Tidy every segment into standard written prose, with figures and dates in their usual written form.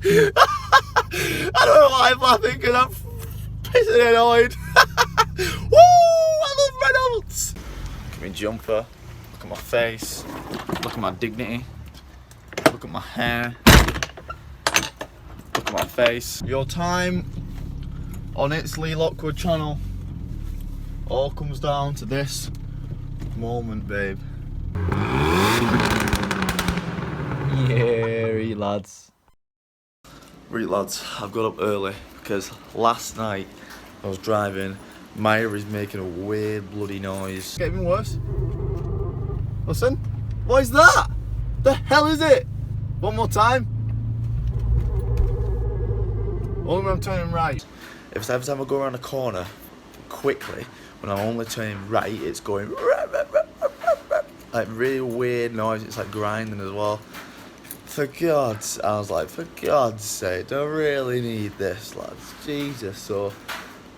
I don't know why I'm laughing because I'm pissing annoyed. Woo! I love Reynolds! Look at my jumper, look at my face, look at my dignity, look at my hair, look at my face. Your time on its Lee Lockwood channel all comes down to this moment, babe. Yeah, lads. Right lads, I've got up early because last night I was driving, Maya is making a weird bloody noise. Getting worse. Listen, what is that? The hell is it? One more time. Only when I'm turning right. If every time I go around a corner quickly, when I'm only turning right, it's going like really weird noise. It's like grinding as well. I was like, for God's sake, don't really need this, lads. Jesus. So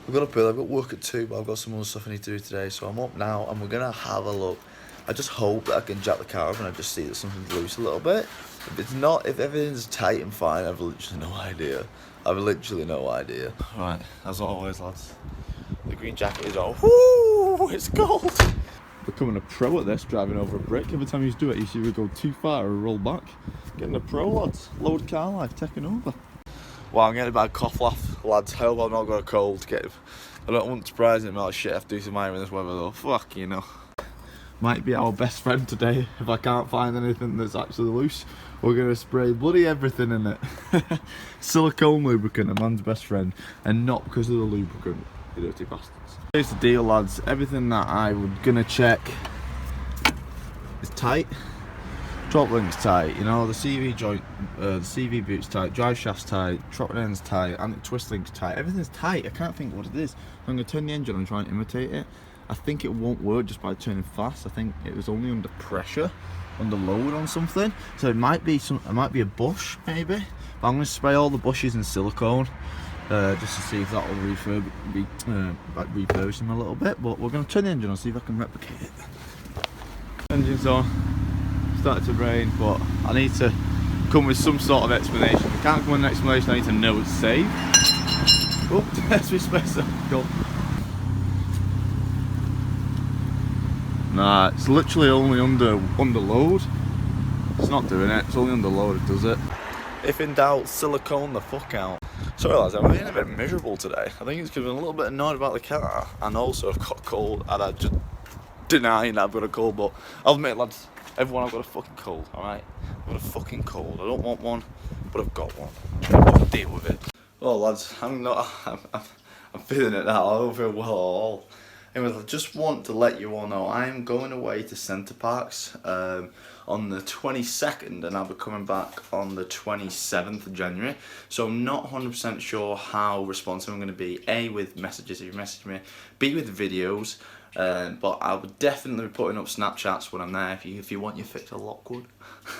I've got up early, I've got work at 2, but I've got some other stuff I need to do today. So I'm up now and we're gonna have a look. I just hope that I can jack the car up and I just see that something's loose a little bit. If it's not, if everything's tight and fine, I've literally no idea. I've literally no idea. Right, as always, lads, the green jacket is on. Woo! It's cold. Becoming a pro at this, driving over a brick. Every time you do it, you either go too far or roll back. Getting a pro, lads. Load car life taking over. Well, I'm getting a bad cough laugh, lads. I hope I've not got a cold. I don't want to surprise him. Like shit, I have to do some iron in this weather though. Fuck, you know. Might be our best friend today if I can't find anything that's actually loose. We're gonna spray bloody everything in it. Silicone lubricant, a man's best friend, and not because of the lubricant, you dirty bastards. Here's the deal, lads. Everything that I was gonna check is tight. Drop link's tight, you know, the CV joint, the CV boot's tight, drive shaft's tight, trot end's tight, and twist link's tight. Everything's tight. I can't think what it is. I'm gonna turn the engine on and try and imitate it. I think it won't work just by turning fast. I think it was only under pressure, under load on something. So it might be a bush maybe. But I'm gonna spray all the bushes in silicone. Just to see if that will refurbish them a little bit, but we're going to turn the engine on, see if I can replicate it. Engine's on, started to rain, but I need to come with some sort of explanation. If I can't come with an explanation, I need to know it's safe. Oh, there's my spacer. Go. Nah, it's literally only under load. It's not doing it, it's only under load it does it. If in doubt, silicone the fuck out. Sorry lads, I'm being a bit miserable today. I think it's because I'm a little bit annoyed about the car, and also I've got a cold, and I'm just denying that I've got a cold, but I'll admit lads, everyone, I've got a fucking cold, alright? I've got a fucking cold. I don't want one, but I've got one. I've got to deal with it. Oh lads, I'm feeling it now. I don't feel well at all. Anyways, I just want to let you all know I'm going away to Centre Parks on the 22nd, and I'll be coming back on the 27th of January. So I'm not 100% sure how responsive I'm going to be, A, with messages if you message me, B, with videos, but I will definitely be putting up Snapchats when I'm there if you want your fix of Lockwood.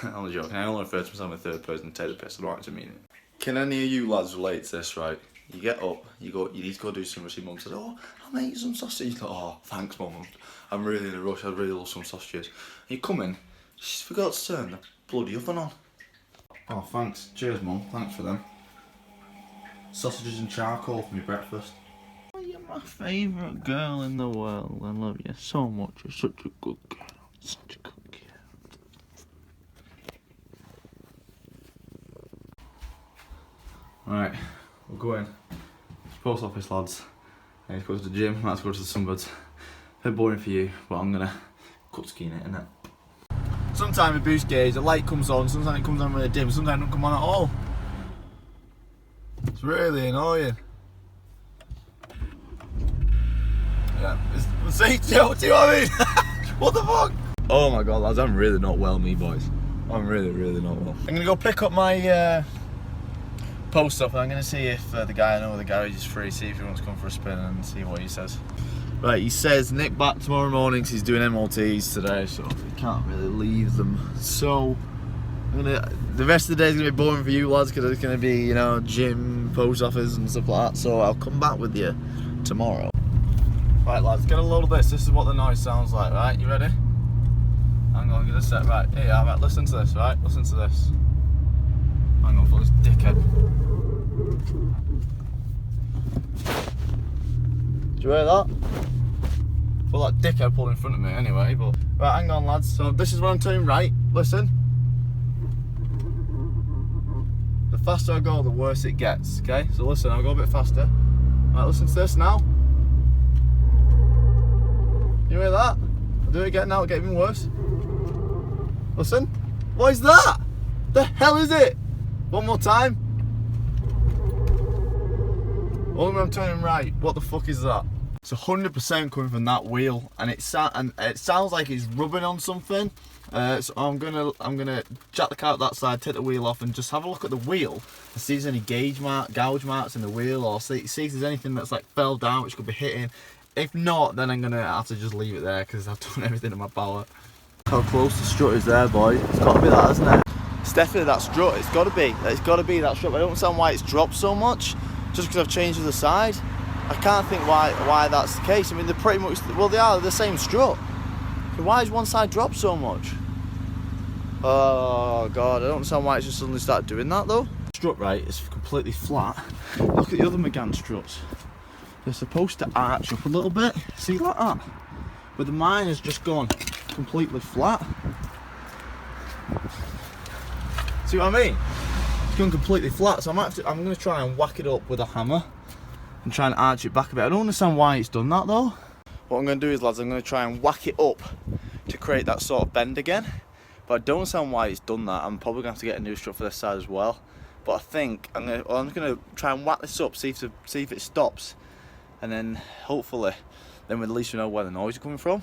I'm joking, I only refer to myself in third person and take the piss, I don't actually mean it. Can any of you lads relate to this, right? You get up, you need to go do some recipe. Mum says, oh, I'll make you some sausage. Like, oh, thanks mum, I'm really in a rush, I really love some sausages. And you come in, she's forgot to turn the bloody oven on. Oh, thanks, cheers mum, thanks for them. Sausages and charcoal for my breakfast. Oh, you're my favourite girl in the world, I love you so much, you're such a good girl, such a good girl. Right, we're going to the post office, lads. I need to go to the gym, I have to go to the sunbeds. A bit boring for you, but I'm gonna cut skiing it, innit? Sometimes a boost gauge, the light comes on, sometimes it comes on really dim, sometimes it don't come on at all. It's really annoying. Yeah, see, do you know what I mean? What the fuck? Oh my god, lads, I'm really not well, me boys. I'm really not well. I'm gonna go pick up my post up, and I'm going to see if the guy I know with the garage is free, see if he wants to come for a spin and see what he says. Right, he says Nick back tomorrow morning because he's doing MOTs today, so he can't really leave them. So the rest of the day is going to be boring for you lads because it's going to be, you know, gym, post office and stuff like that, so I'll come back with you tomorrow. Right lads, get a load of this. This is what the noise sounds like, right? You ready? Hang on, get a set. Right, here you are, right, listen to this, right? Listen to this. Hang on for this dickhead. Do you hear that? Well, that dickhead pulled in front of me anyway, but... Right, hang on lads, so this is when I'm turning right, listen. The faster I go, the worse it gets, okay? So listen, I'll go a bit faster. Right, listen to this now. You hear that? I'll do it again now, it'll get even worse. Listen. What is that? The hell is it? One more time. Only when I'm turning right. What the fuck is that? It's 100% coming from that wheel, and it sounds like it's rubbing on something. So I'm gonna jack the car out that side, take the wheel off, and just have a look at the wheel and see if there's any gouge marks in the wheel, or see if there's anything that's like fell down which could be hitting. If not, then I'm gonna have to just leave it there because I've done everything in my power. How close the strut is there, boy? It's got to be that, hasn't it? It's definitely that strut. It's got to be. It's got to be that strut. I don't understand why it's dropped so much. Just because I've changed the side. I can't think why that's the case. I mean, they're pretty much, well, they are the same strut. So why has one side dropped so much? Oh god, I don't understand why it's just suddenly started doing that though. Strut, right, is completely flat. Look at the other Megane struts. They're supposed to arch up a little bit. See, like that? But the mine has just gone completely flat. See what I mean? It's gone completely flat, so I'm going to try and whack it up with a hammer and try and arch it back a bit. I don't understand why it's done that though. What I'm going to do is, lads, I'm going to try and whack it up to create that sort of bend again. But I don't understand why it's done that. I'm probably going to have to get a new strut for this side as well. But I think I'm just going to try and whack this up, see if it stops, and then hopefully, then at least we know where the noise is coming from.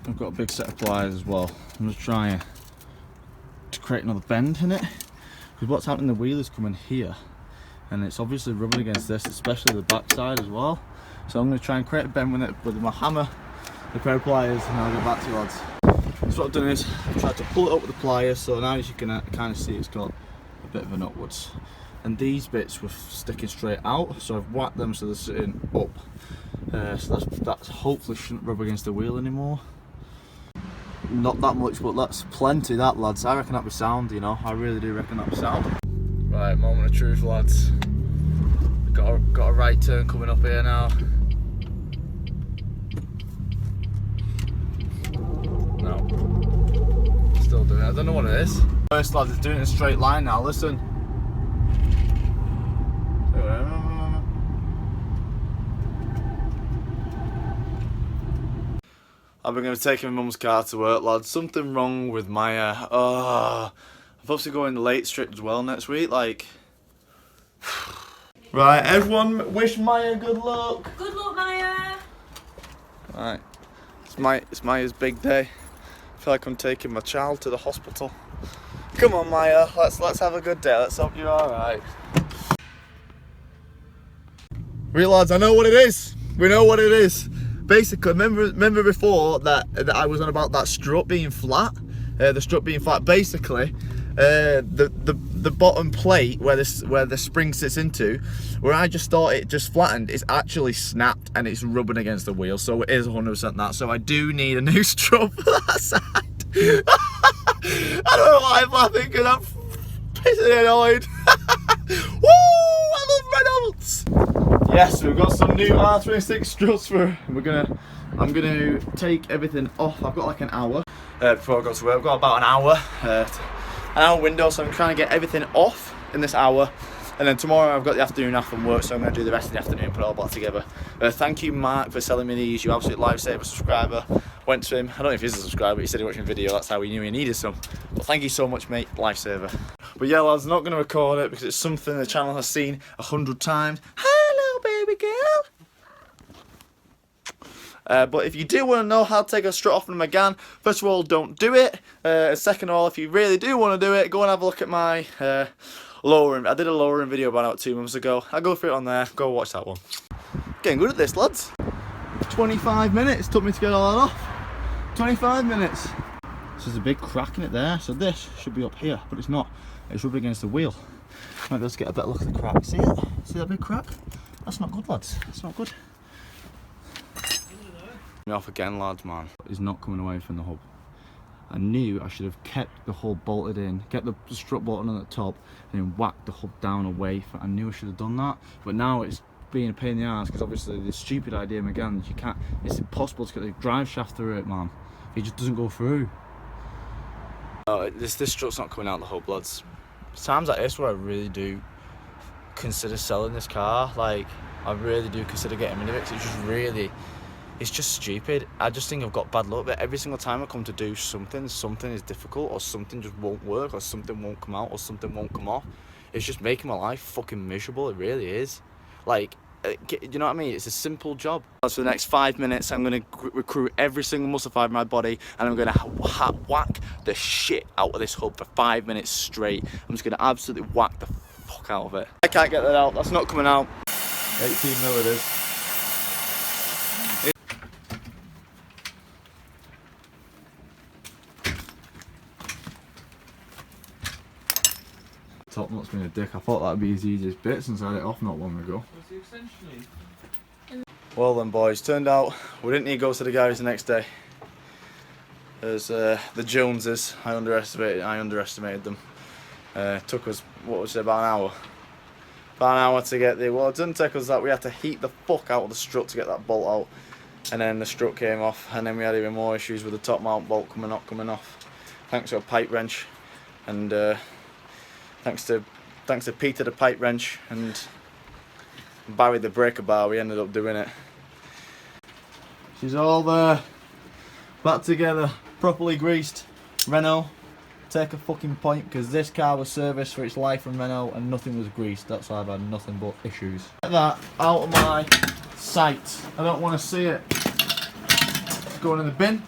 I've got a big set of pliers as well. I'm just trying to create another bend in it, because what's happening, the wheel is coming here and it's obviously rubbing against this, especially the back side as well. So I'm going to try and create a bend with my hammer, the pair of pliers, and I'll get back to you lads. So what I've done is I've tried to pull it up with the pliers, so now as you can kind of see it's got a bit of an upwards, and these bits were sticking straight out, so I've whacked them so they're sitting up. So that's hopefully shouldn't rub against the wheel anymore. Not that much, but that's plenty, that lads. I reckon that'll be sound, you know. I really do reckon that'll be sound. Right, moment of truth, lads. Got a right turn coming up here now. No. Still doing it. I don't know what it is. First, lads, it's doing it in a straight line now. Listen. I've been going to take my mum's car to work, lads. Something wrong with Maya. I'm supposed to go in the late strip as well next week, like. Right, everyone wish Maya good luck. Good luck, Maya. Right, it's Maya's big day. I feel like I'm taking my child to the hospital. Come on, Maya, let's have a good day. Let's hope you're all right. Right, lads, I know what it is. We know what it is. Basically, remember before that I was on about that strut being flat, the strut being flat. Basically, the bottom plate where the spring sits into, where I just thought it just flattened, is actually snapped and it's rubbing against the wheel. So it is 100% that. So I do need a new strut for that side. I don't know why I'm laughing, because I'm pissing annoyed. Woo! I love Reynolds. Yes, we've got some new R26 struts for. I'm gonna take everything off. I've got like an hour before I go to work. I've got about an hour window, so I'm trying to get everything off in this hour. And then tomorrow I've got the afternoon off from work, so I'm going to do the rest of the afternoon, put it all back together. Thank you, Mark, for selling me these. You absolute lifesaver subscriber. Went to him. I don't know if he's a subscriber, but he said he watched my video. That's how he knew he needed some. But thank you so much, mate. Lifesaver. But yeah, lads, I'm not going to record it because it's something the channel has seen 100 times. Hello, baby girl. But if you do want to know how to take a strut off in a Megane, first of all, don't do it. Second of all, if you really do want to do it, go and have a look at my lowering. I did a lowering video about 2 months ago. I'll go through it on there. Go watch that one. Getting good at this, lads. 25 minutes took me to get all that off. 25 minutes. So there's a big crack in it there. So this should be up here, but it's not. It's rubbing against the wheel. Might be able to get a better look at the crack. See it? See that big crack? That's not good, lads. That's not good. Me off again, lads, man. He's not coming away from the hub. I knew I should have kept the hub bolted in, kept the strut bolted on at the top, and then whacked the hub down away. I knew I should have done that, but now it's being a pain in the ass because obviously the stupid idea again, you can't. It's impossible to get the drive shaft through it, man. It just doesn't go through. This strut's not coming out the hub, lads. It's times like this where I really do consider selling this car. Like, I really do consider getting rid of it because it's just stupid. I just think I've got bad luck, but every single time I come to do something is difficult, or something just won't work, or something won't come out, or something won't come off. It's just making my life fucking miserable. It really is. Like, you know what I mean? It's a simple job. For the next 5 minutes, I'm going to recruit every single muscle fibre in my body, and I'm going to whack the shit out of this hub for 5 minutes straight. I'm just going to absolutely whack the fuck out of it. I can't get that out. That's not coming out. 18mm it is. Top nut's been a dick. I thought that'd be his easiest bit since I had it off not long ago. Well then, boys, turned out we didn't need to go to the garage the next day. There's the Joneses. I underestimated them. Took us, what was it, about an hour? About an hour to get the. Well, it didn't take us that. We had to heat the fuck out of the strut to get that bolt out, and then the strut came off, and then we had even more issues with the top mount bolt coming off. Thanks to a pipe wrench, and thanks to Peter the pipe wrench and Barry the breaker bar, we ended up doing it. She's all there, back together, properly greased. Renault, take a fucking point, because this car was serviced for its life from Renault and nothing was greased. That's why I've had nothing but issues. Get that out of my sight. I don't want to see it. It's going in the bin.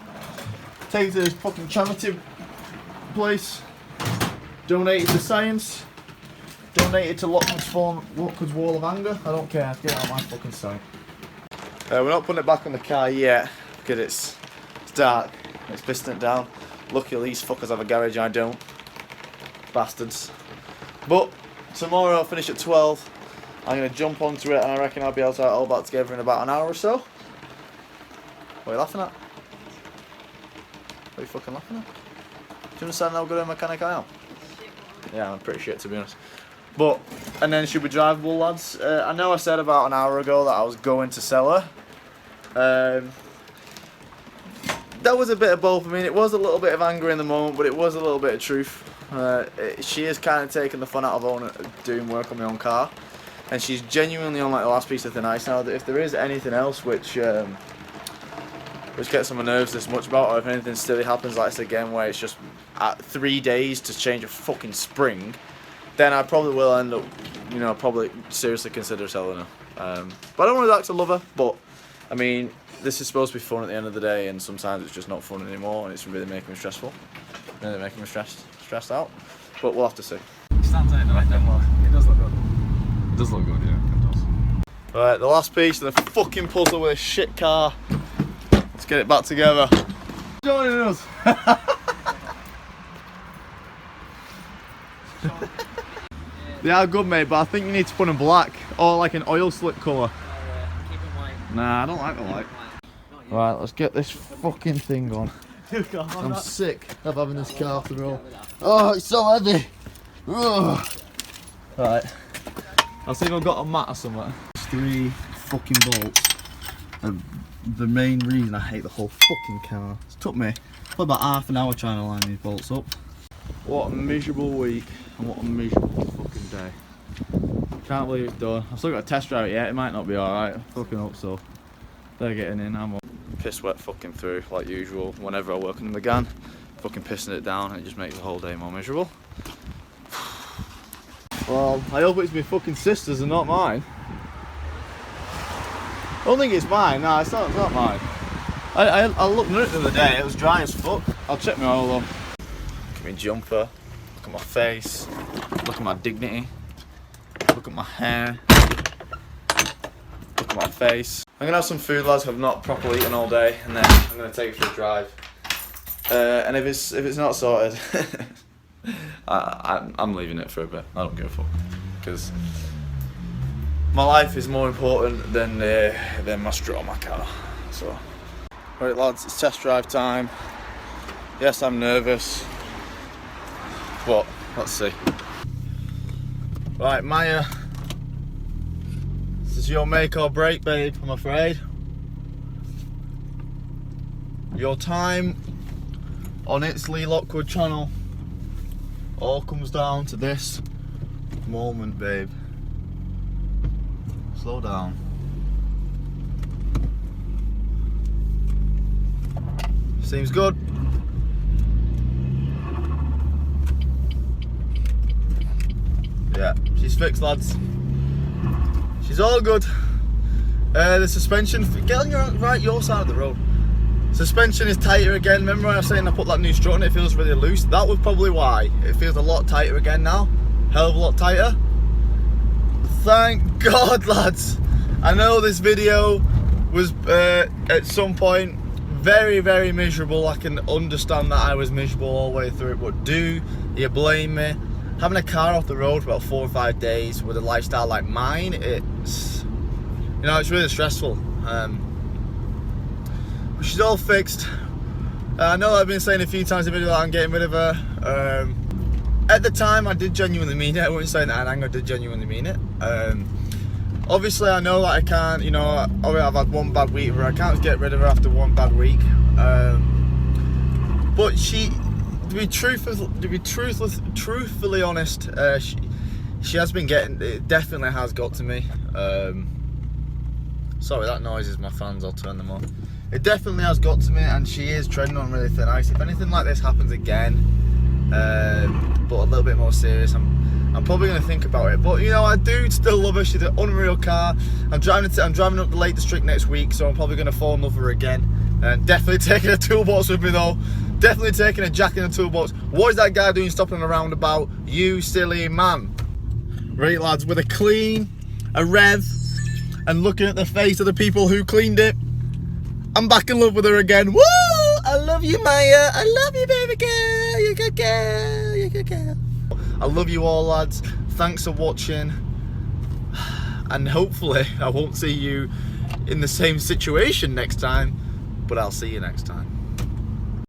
Take it to this fucking charity place. Donate it to science. Donate it to Lockwood's Wall of Anger. I don't care. Get out of my fucking sight. We're not putting it back on the car yet because it's dark. It's piston it down. Luckily these fuckers have a garage, I don't. Bastards. But tomorrow I'll finish at 12. I'm going to jump onto it and I reckon I'll be able to have it all back together in about an hour or so. What are you laughing at? What are you fucking laughing at? Do you understand how good a mechanic I am? Yeah, I'm pretty shit, to be honest. But, and then she'll be drivable, lads. I know I said about an hour ago that I was going to sell her. That was a bit of both. I mean, it was a little bit of anger in the moment, but it was a little bit of truth. She is kind of taking the fun out of doing work on my own car. And she's genuinely on like the last piece of thin ice now. That if there is anything else which gets on my nerves this much about, or if anything silly happens like this again, where it's just 3 days to change a fucking spring, then I probably will end up, you know, probably seriously consider selling her. But I don't want to actually love her. But I mean, this is supposed to be fun at the end of the day, and sometimes it's just not fun anymore, and it's really making me stressful, really making me stressed out. But we'll have to see. It stands out in the right then, well, it does look good. It does look good, yeah, it does. Right, the last piece of the fucking puzzle with this shit car. Let's get it back together. Joining us. They are good, mate, but I think you need to put them black or like an oil slick colour. Keep it white. Nah, I don't like the white. Right, let's get this fucking thing on. I'm sick of having this car off the road. Oh, it's so heavy. Ugh. Right, I'll see if I've got a mat or something. 3 fucking bolts are the main reason I hate the whole fucking car. It's took me probably about half an hour trying to line these bolts up. What a miserable week and what a miserable fucking day. Can't believe it's done. I've still got to test drive it yet. It might not be alright. I fucking hope so. They're getting in. I'm piss wet fucking through like usual. Whenever I work on the Megane, fucking pissing it down, and it just makes the whole day more miserable. Well, I hope it's my fucking sister's and not mine. I don't think it's mine. Nah, it's not mine. I looked at it the other day. It was dry as fuck. I'll check my oil though. Look at my jumper. Look at my face. Look at my dignity. Look at my hair. Look at my face. I'm gonna have some food, lads. I've not properly eaten all day, and then I'm gonna take it for a drive. And if it's not sorted, I'm leaving it for a bit. I don't give a fuck, because my life is more important than my strut on my car. So, right, lads, it's test drive time. Yes, I'm nervous, but let's see. Right, Maya, this is your make or break, babe, I'm afraid. Your time on its Lee Lockwood channel all comes down to this moment, babe. Slow down. Seems good. Yeah, she's fixed, lads. She's all good. The suspension, get on your side of the road. Suspension is tighter again. Remember when I was saying I put that new strut on, it feels really loose? That was probably why. It feels a lot tighter again now. Hell of a lot tighter. Thank God, lads. I know this video was at some point very, very miserable. I can understand that I was miserable all the way through it, but do you blame me? Having a car off the road for about 4 or 5 days with a lifestyle like mine, it's, you know, it's really stressful. But she's all fixed. I know I've been saying a few times in the video that I'm getting rid of her. At the time, I did genuinely mean it. I wasn't saying that in anger, I did genuinely mean it. Obviously, I know that I can't, you know, I've had one bad week with her. I can't just get rid of her after one bad week. But she, to be truthfully honest, she has been getting, it definitely has got to me. Sorry, that noise is my fans, I'll turn them on. It definitely has got to me, and she is treading on really thin ice. If anything like this happens again, but a little bit more serious, I'm probably going to think about it. But you know, I do still love her. She's an unreal car. I'm driving up the Lake District next week, so I'm probably going to fall in love with her again. And definitely taking a toolbox with me though. Definitely taking a jack in the toolbox. What is that guy doing stopping around about? You silly man. Right, lads, with a clean, a rev, and looking at the face of the people who cleaned it, I'm back in love with her again. Woo! I love you, Maya. I love you, baby girl. You're a good girl. You're a good girl. I love you all, lads. Thanks for watching. And hopefully I won't see you in the same situation next time, but I'll see you next time.